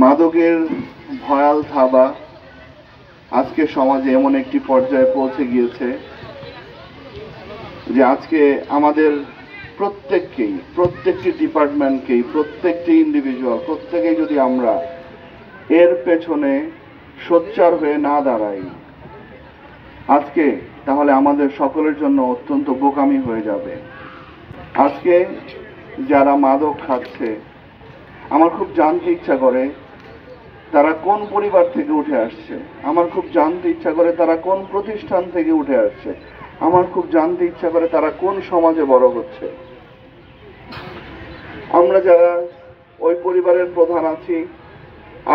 মাদকের ভয়াল থাবা আজকে সমাজে এমন একটি পর্যায়ে পৌঁছে গিয়েছে যে আজকে আমাদের প্রত্যেকটি ডিপার্টমেন্টকেই, প্রত্যেকটি ইন্ডিভিজুয়াল, প্রত্যেকেই যদি আমরা এর পেছনে সোচ্চার হয়ে না দাঁড়াই আজকে, তাহলে আমাদের সকলের জন্য অত্যন্ত বোকামি হয়ে যাবে। আজকে যারা মাদক খাচ্ছে, আমার খুব জানতে ইচ্ছা করে তারা কোন পরিবার থেকে উঠে আসছে, আমার খুব জানতে ইচ্ছা করে তারা কোন প্রতিষ্ঠান থেকে উঠে আসছে, আমার খুব জানতে ইচ্ছা করে তারা কোন সমাজে বড় হচ্ছে। আমরা যারা ওই পরিবারের প্রধান আছি,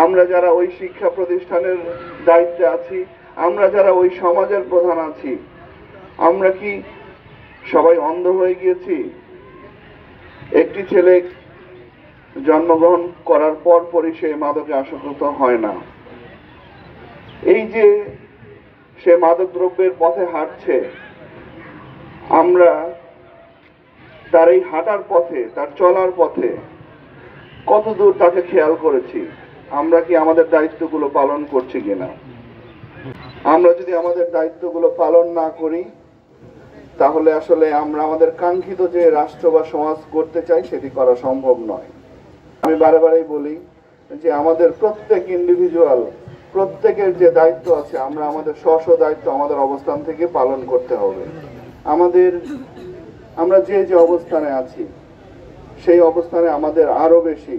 আমরা যারা ওই শিক্ষা প্রতিষ্ঠানের দায়িত্বে আছি, আমরা যারা ওই সমাজের প্রধান আছি, আমরা কি সবাই অন্ধ হয়ে গিয়েছি? একটি ছেলে জন্মগ্রহণ করার পরপরই সে মাদকে আসক্ত হয় না। এই যে সে মাদক দ্রব্যের পথে হাঁটছে, আমরা তার এই হাঁটার পথে, তার চলার পথে কত দূর তাকে খেয়াল করেছি? আমরা কি আমাদের দায়িত্বগুলো পালন করছি কিনা? আমরা যদি আমাদের দায়িত্বগুলো পালন না করি, তাহলে আসলে আমরা আমাদের কাঙ্ক্ষিত যে রাষ্ট্র বা সমাজ করতে চাই সেটি করা সম্ভব নয়। আমি বারেবারেই বলি যে আমাদের প্রত্যেক ইন্ডিভিজুয়াল, প্রত্যেকের যে দায়িত্ব আছে, আমরা আমাদের স্ব দায়িত্ব আমাদের অবস্থান থেকে পালন করতে হবে। আমরা যে অবস্থানে আছি সেই অবস্থানে আমাদের আরো বেশি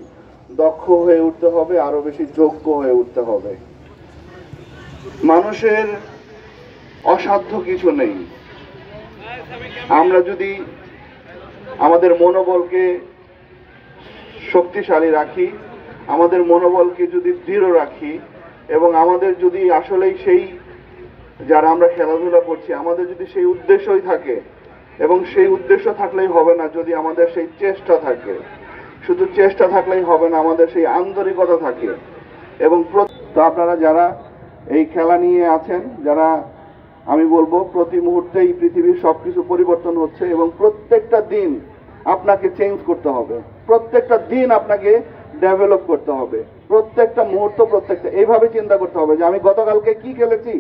দক্ষ হয়ে উঠতে হবে, আরো বেশি যোগ্য হয়ে উঠতে হবে। মানুষের অসাধ্য কিছু নেই। আমরা যদি আমাদের মনোবলকে শক্তিশালী রাখি, আমাদের মনোবলকে যদি দৃঢ় রাখি, এবং আমাদের যদি আসলেই সেই যারা আমরা খেলাধুলা করছি আমাদের যদি সেই উদ্দেশ্যই থাকে, এবং সেই উদ্দেশ্য থাকলেই হবে না, যদি আমাদের সেই চেষ্টা থাকে, শুধু চেষ্টা থাকলেই হবে না, আমাদের সেই আন্তরিকতা থাকে। এবং তো আপনারা যারা এই খেলা নিয়ে আছেন, যারা, আমি বলবো প্রতি মুহূর্তেই পৃথিবীর সবকিছু পরিবর্তন হচ্ছে এবং প্রত্যেকটা দিন আপনাকে চেঞ্জ করতে হবে, প্রত্যেকটা দিন আপনাকে ডেভেলপ করতে হবে, প্রত্যেকটা মুহূর্ত, প্রত্যেকটা এইভাবে চিন্তা করতে হবে যে আমি গতকালকে কি খেলেছি,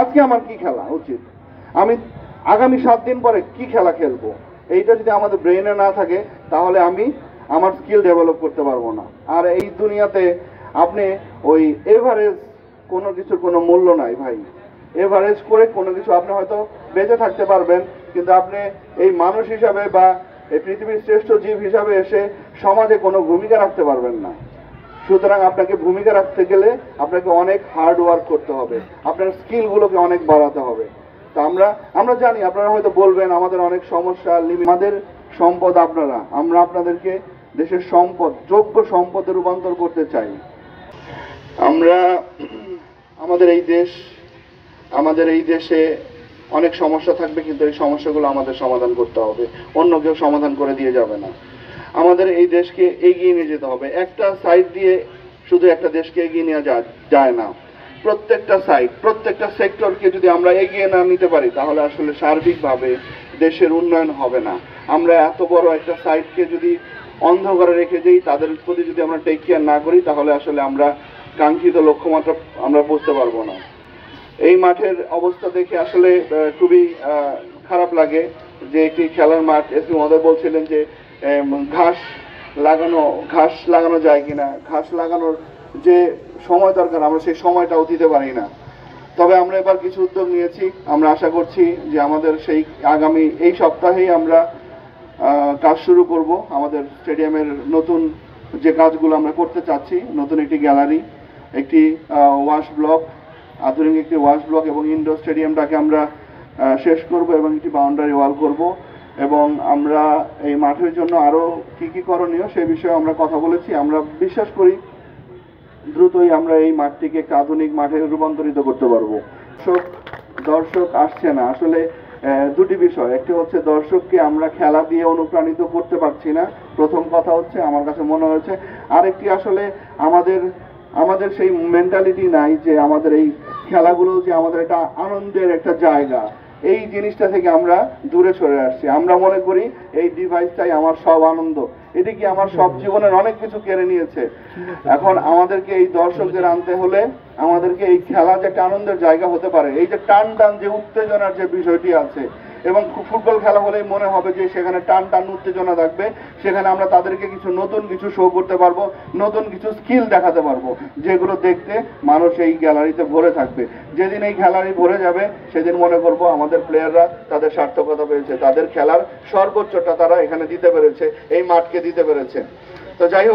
আজকে আমার কি খেলা উচিত, আমি আগামী 7 দিন পরে কি খেলা খেলবো। এইটা যদি আমাদের ব্রেনে না থাকে তাহলে আমি আমার স্কিল ডেভেলপ করতে পারবো না। আর এই দুনিয়াতে আপনি ওই এভারেজ কোনো কিছুর কোনো মূল্য নাই ভাই। এভারেজ করে কোনো কিছু আপনি হয়তো বেঁচে থাকতে পারবেন, কিন্তু আপনি এই মানুষ হিসাবে বা এই পৃথিবীর শ্রেষ্ঠ জীব হিসাবে এসে সমাজে কোনো ভূমিকা রাখতে পারবেন না। সুতরাং আপনাকে ভূমিকা রাখতে গেলে আপনাকে অনেক হার্ড ওয়ার্ক করতে হবে, আপনার স্কিলগুলোকে অনেক বাড়াতে হবে। তো আমরা জানি আপনারা হয়তো বলবেন আমাদের অনেক সমস্যা, আমাদের সম্পদ আপনারা, আমরা আপনাদেরকে দেশের সম্পদ, যোগ্য সম্পদে রূপান্তর করতে চাই। আমরা আমাদের এই দেশে অনেক সমস্যা থাকবে, কিন্তু এই সমস্যাগুলো আমাদের সমাধান করতে হবে, অন্য কেউ সমাধান করে দিয়ে যাবে না। আমাদের এই দেশকে এগিয়ে নিয়ে যেতে হবে। একটা সাইড দিয়ে শুধু একটা দেশকে এগিয়ে নেওয়া যায় না, প্রত্যেকটা সাইড, প্রত্যেকটা সেক্টরকে যদি আমরা এগিয়ে না নিতে পারি তাহলে আসলে সার্বিকভাবে দেশের উন্নয়ন হবে না। আমরা এত বড় একটা সাইডকে যদি অন্ধকারে রেখে দিই, তাদের প্রতি যদি আমরা টেক কেয়ার না করি, তাহলে আসলে আমরা কাঙ্ক্ষিত লক্ষ্যমাত্রা আমরা পৌঁছতে পারবো না। এই মাঠের অবস্থা দেখে আসলে খুবই খারাপ লাগে যে একটি খেলার মাঠ, এসপি মহোদয় বলছিলেন যে ঘাস লাগানো যায় কিনা, ঘাস লাগানোর যে সময় দরকার আমরা সেই সময়টাও দিতে পারি না। তবে আমরা এবার কিছু উদ্যোগ নিয়েছি, আমরা আশা করছি যে আমাদের সেই আগামী এই সপ্তাহেই আমরা কাজ শুরু করব। আমাদের স্টেডিয়ামের নতুন যে কাজগুলো আমরা করতে চাচ্ছি, নতুন একটি গ্যালারি, একটি ওয়াশ ব্লক, আধুনিক একটি ওয়াশ ব্লক এবং ইনডোর স্টেডিয়ামটাকে আমরা শেষ করব এবং একটি বাউন্ডারি ওয়াল করব। এবং আমরা এই মাঠের জন্য আরো কি করণীয় সে বিষয়ে আমরা কথা বলেছি। আমরা বিশ্বাস করি দ্রুতই আমরা এই মাঠটিকে একটা আধুনিক মাঠে রূপান্তরিত করতে পারবো। দর্শক আসছে না, আসলে দুটি বিষয়, একটি হচ্ছে দর্শককে আমরা খেলা দিয়ে অনুপ্রাণিত করতে পারছি না, প্রথম কথা হচ্ছে আমার কাছে মনে হয়েছে। আরেকটি আসলে আমাদের সেই মেন্টালিটি নাই যে আমাদের এই খেলাগুলো যে আমাদের একটা আনন্দের একটা জায়গা, এই জিনিসটা থেকে আমরা দূরে সরে আসছি। আমরা মনে করি এই ডিভাইসটাই আমার সব আনন্দ, এটি কি আমার সব জীবনের অনেক কিছু কেড়ে নিয়েছে। এখন আমাদেরকে এই দর্শকদের আনতে হলে আমাদেরকে এই খেলা যে একটা আনন্দের জায়গা হতে পারে, এই যে টান টান যে উত্তেজনার যে বিষয়টি আছে, এবং ফুটবল খেলা হলেই মনে হবে যে সেখানে টান টান উত্তেজনা থাকবে, সেখানে আমরা তাদেরকে কিছু নতুন কিছু শো করতে পারবো, নতুন কিছু স্কিল দেখাতে পারবো, যেগুলো দেখতে মানুষ এই গ্যালারিতে ভরে থাকবে। যেদিন এই গ্যালারি ভরে যাবে সেদিন মনে করব আমাদের প্লেয়াররা তাদের সার্থকতা পেয়েছে, তাদের খেলার সর্বোচ্চটা তারা এখানে দিতে পেরেছে, এই মাঠকে দিতে পেরেছে। তো যাই হোক,